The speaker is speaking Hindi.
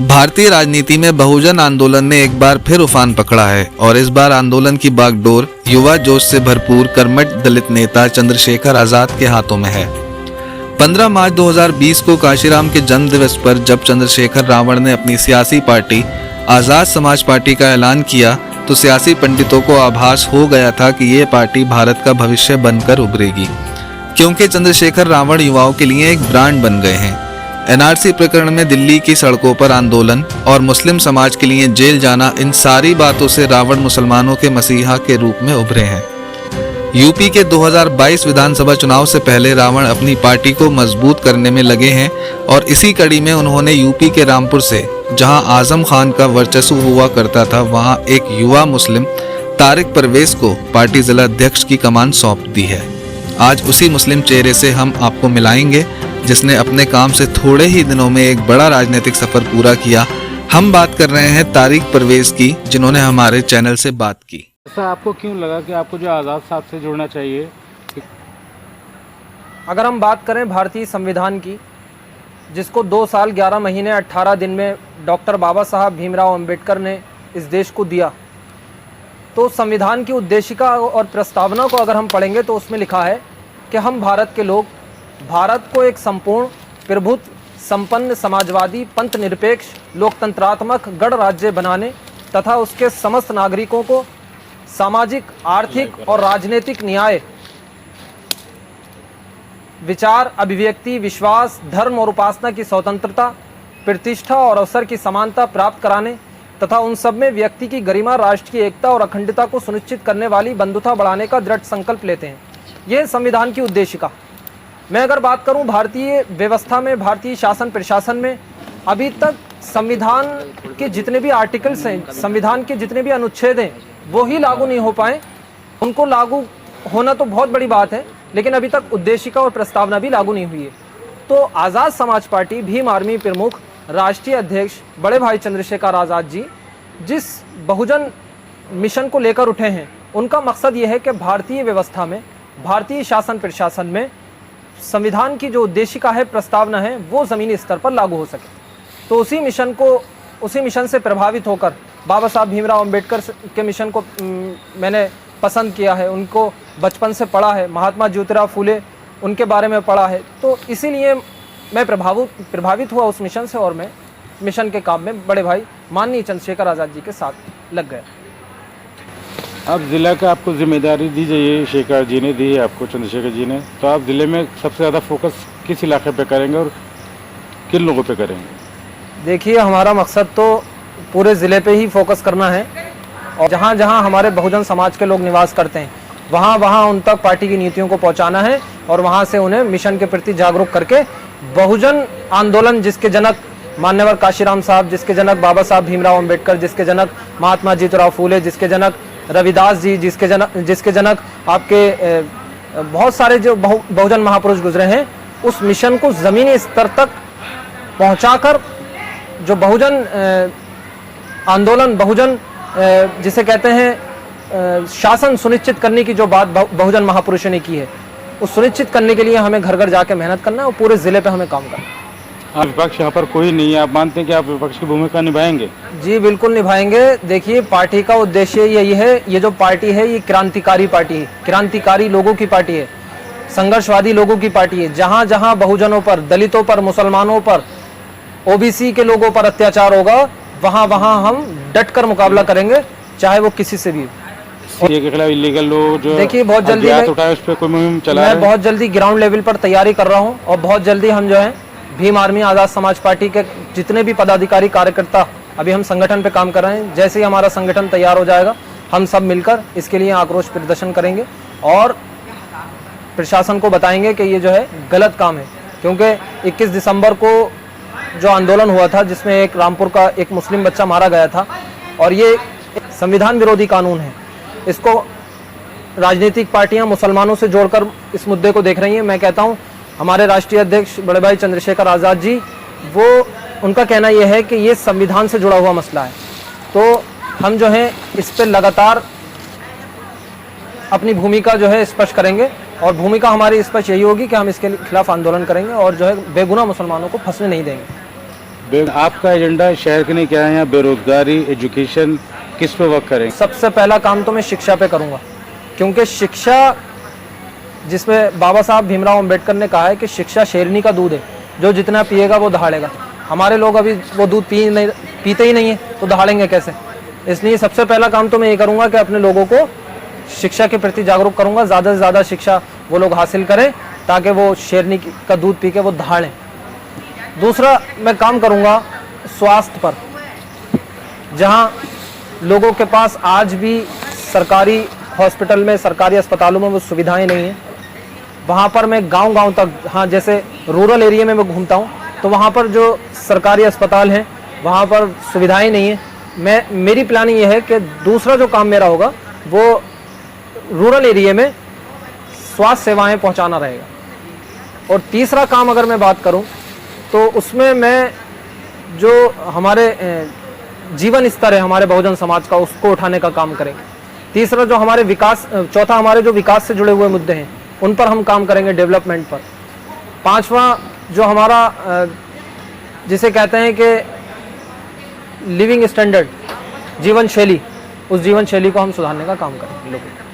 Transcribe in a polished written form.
भारतीय राजनीति में बहुजन आंदोलन ने एक बार फिर उफान पकड़ा है और इस बार आंदोलन की बागडोर युवा जोश से भरपूर कर्मठ दलित नेता चंद्रशेखर आजाद के हाथों में है। 15 मार्च 2020 को काशीराम के जन्म दिवस पर जब चंद्रशेखर रावण ने अपनी सियासी पार्टी आजाद समाज पार्टी का ऐलान किया तो सियासी पंडितों को आभास हो गया था कि ये पार्टी भारत का भविष्य बनकर उभरेगी, क्योंकि चंद्रशेखर रावण युवाओं के लिए एक ब्रांड बन गए हैं। एनआरसी प्रकरण में दिल्ली की सड़कों पर आंदोलन और मुस्लिम समाज के लिए जेल जाना, इन सारी बातों से रावण मुसलमानों के मसीहा के रूप में उभरे हैं। यूपी के 2022 विधानसभा चुनाव से पहले रावण अपनी पार्टी को मजबूत करने में लगे हैं और इसी कड़ी में उन्होंने यूपी के रामपुर से, जहां आजम खान का वर्चस्व हुआ करता था, वहां एक युवा मुस्लिम तारिक परवेज को पार्टी जिला अध्यक्ष की कमान सौंप दी है। आज उसी मुस्लिम चेहरे से हम आपको मिलाएंगे जिसने अपने काम से थोड़े ही दिनों में एक बड़ा राजनीतिक सफर पूरा किया। हम बात कर रहे हैं तारिक परवेज की, जिन्होंने हमारे चैनल से बात की। ऐसा आपको क्यों लगा कि आपको जो आज़ाद साहब से जुड़ना चाहिए? अगर हम बात करें भारतीय संविधान की, जिसको 2 साल 11 महीने 18 दिन में डॉक्टर बाबा साहब भीमराव अंबेडकर ने इस देश को दिया, तो संविधान की उद्देशिका और प्रस्तावना को अगर हम पढ़ेंगे तो उसमें लिखा है कि हम भारत के लोग भारत को एक संपूर्ण प्रभुत्व संपन्न समाजवादी पंथ निरपेक्ष लोकतंत्रात्मक गणराज्य बनाने तथा उसके समस्त नागरिकों को सामाजिक, आर्थिक और राजनीतिक न्याय, विचार, अभिव्यक्ति, विश्वास, धर्म और उपासना की स्वतंत्रता, प्रतिष्ठा और अवसर की समानता प्राप्त कराने तथा उन सब में व्यक्ति की गरिमा, राष्ट्र की एकता और अखंडता को सुनिश्चित करने वाली बंधुता बढ़ाने का दृढ़ संकल्प लेते हैं। ये संविधान की उद्देशिका। मैं अगर बात करूं भारतीय व्यवस्था में, भारतीय शासन प्रशासन में अभी तक संविधान के जितने भी आर्टिकल्स हैं, संविधान के जितने भी अनुच्छेद हैं, वो ही लागू नहीं हो पाए। उनको लागू होना तो बहुत बड़ी बात है, लेकिन अभी तक उद्देशिका और प्रस्तावना भी लागू नहीं हुई है। तो आज़ाद समाज पार्टी, भीम आर्मी प्रमुख, राष्ट्रीय अध्यक्ष बड़े भाई चंद्रशेखर आज़ाद जी जिस बहुजन मिशन को लेकर उठे हैं, उनका मकसद ये है कि भारतीय व्यवस्था में, भारतीय शासन प्रशासन में संविधान की जो उद्देशिका है, प्रस्तावना है, वो ज़मीनी स्तर पर लागू हो सके। तो उसी मिशन से प्रभावित होकर बाबा साहब भीमराव अंबेडकर के मिशन को मैंने पसंद किया है, उनको बचपन से पढ़ा है, महात्मा ज्योतिराव फूले उनके बारे में पढ़ा है, तो इसीलिए मैं प्रभावित हुआ उस मिशन से और मैं मिशन के काम में बड़े भाई माननीय चंद्रशेखर आज़ाद जी के साथ लग गया। अब ज़िला का आपको जिम्मेदारी दी जाइए, शेखर जी ने दी है आपको, चंद्रशेखर जी ने, तो आप ज़िले में सबसे ज़्यादा फोकस किस इलाके पे करेंगे और किन लोगों पे करेंगे? देखिए, हमारा मकसद तो पूरे ज़िले पे ही फोकस करना है और जहाँ जहाँ हमारे बहुजन समाज के लोग निवास करते हैं, वहाँ वहाँ उन तक पार्टी की नीतियों को पहुँचाना है और वहाँ से उन्हें मिशन के प्रति जागरूक करके बहुजन आंदोलन, जिसके जनक मान्यवर काशीराम साहब, जिसके जनक बाबा साहब भीमराव अंबेडकर, जिसके जनक महात्मा ज्योतिराव फूले, जिसके जनक रविदास जी, जिसके जनक आपके बहुत सारे जो बहुजन महापुरुष गुजरे हैं, उस मिशन को ज़मीनी स्तर तक पहुंचाकर जो बहुजन आंदोलन, बहुजन जिसे कहते हैं शासन सुनिश्चित करने की जो बात बहुजन महापुरुषों ने की है, उस सुनिश्चित करने के लिए हमें घर घर जाके मेहनत करना है और पूरे ज़िले पे हमें काम करना है। आप विपक्ष यहाँ पर कोई नहीं है, आप मानते हैं कि आप विपक्ष की भूमिका निभाएंगे? जी बिल्कुल निभाएंगे। देखिए, पार्टी का उद्देश्य यही है, ये जो पार्टी है ये क्रांतिकारी पार्टी है, क्रांतिकारी लोगों की पार्टी है, संघर्षवादी लोगों की पार्टी है। जहाँ जहाँ बहुजनों पर, दलितों पर, मुसलमानों पर, ओबीसी के लोगों पर अत्याचार होगा, वहाँ वहाँ हम डट कर मुकाबला करेंगे, चाहे वो किसी से भी। के खिलाफ इलीगल लोग जो देखिए, बहुत जल्दी उस पर कोई मुहिम चला मैं बहुत जल्दी ग्राउंड लेवल पर तैयारी कर रहा हूँ और बहुत जल्दी हम जो है भीम आर्मी आज़ाद समाज पार्टी के जितने भी पदाधिकारी, कार्यकर्ता, अभी हम संगठन पे काम कर रहे हैं, जैसे ही हमारा संगठन तैयार हो जाएगा हम सब मिलकर इसके लिए आक्रोश प्रदर्शन करेंगे और प्रशासन को बताएंगे कि ये जो है गलत काम है। क्योंकि 21 दिसंबर को जो आंदोलन हुआ था, जिसमें एक रामपुर का एक मुस्लिम बच्चा मारा गया था, और ये संविधान विरोधी कानून है, इसको राजनीतिक पार्टियां मुसलमानों से जोड़कर इस मुद्दे को देख रही हैं। मैं कहता हूं, हमारे राष्ट्रीय अध्यक्ष बड़े भाई चंद्रशेखर आज़ाद जी, वो उनका कहना यह है कि ये संविधान से जुड़ा हुआ मसला है, तो हम जो है इस पर लगातार अपनी भूमिका जो है स्पष्ट करेंगे और भूमिका हमारी स्पष्ट यही होगी कि हम इसके खिलाफ आंदोलन करेंगे और जो है बेगुनाह मुसलमानों को फंसने नहीं देंगे। आपका एजेंडा शहर के लिए क्या है? यहाँ बेरोजगारी, एजुकेशन, किस पे वर्क करेंगे? सबसे पहला काम तो मैं शिक्षा पे करूंगा, क्योंकि शिक्षा, जिसमें बाबा साहब भीमराव अंबेडकर ने कहा है कि शिक्षा शेरनी का दूध है, जो जितना पिएगा वो दहाड़ेगा। हमारे लोग अभी वो दूध पीते ही नहीं है, तो दहाड़ेंगे कैसे? इसलिए सबसे पहला काम तो मैं ये करूंगा कि अपने लोगों को शिक्षा के प्रति जागरूक करूंगा, ज़्यादा से ज़्यादा शिक्षा वो लोग हासिल करें ताकि वो शेरनी का दूध पी के वो दहाड़ें। दूसरा मैं काम करूंगा स्वास्थ्य पर, जहाँ लोगों के पास आज भी सरकारी हॉस्पिटल में, सरकारी अस्पतालों में वो सुविधाएं नहीं हैं, वहाँ पर मैं गांव-गांव तक, हाँ जैसे रूरल एरिया में मैं घूमता हूँ तो वहाँ पर जो सरकारी अस्पताल हैं वहाँ पर सुविधाएं नहीं है। मेरी प्लानिंग ये है कि दूसरा जो काम मेरा होगा वो रूरल एरिया में स्वास्थ्य सेवाएं पहुँचाना रहेगा। और तीसरा काम अगर मैं बात करूँ तो उसमें मैं जो हमारे जीवन स्तर है हमारे बहुजन समाज का, उसको उठाने का काम करेंगे। तीसरा जो हमारे विकास, चौथा हमारे जो विकास से जुड़े हुए मुद्दे हैं उन पर हम काम करेंगे, डेवलपमेंट पर। पांचवा जो हमारा जिसे कहते हैं कि लिविंग स्टैंडर्ड, जीवन शैली, उस जीवन शैली को हम सुधारने का काम करेंगे लोगों को।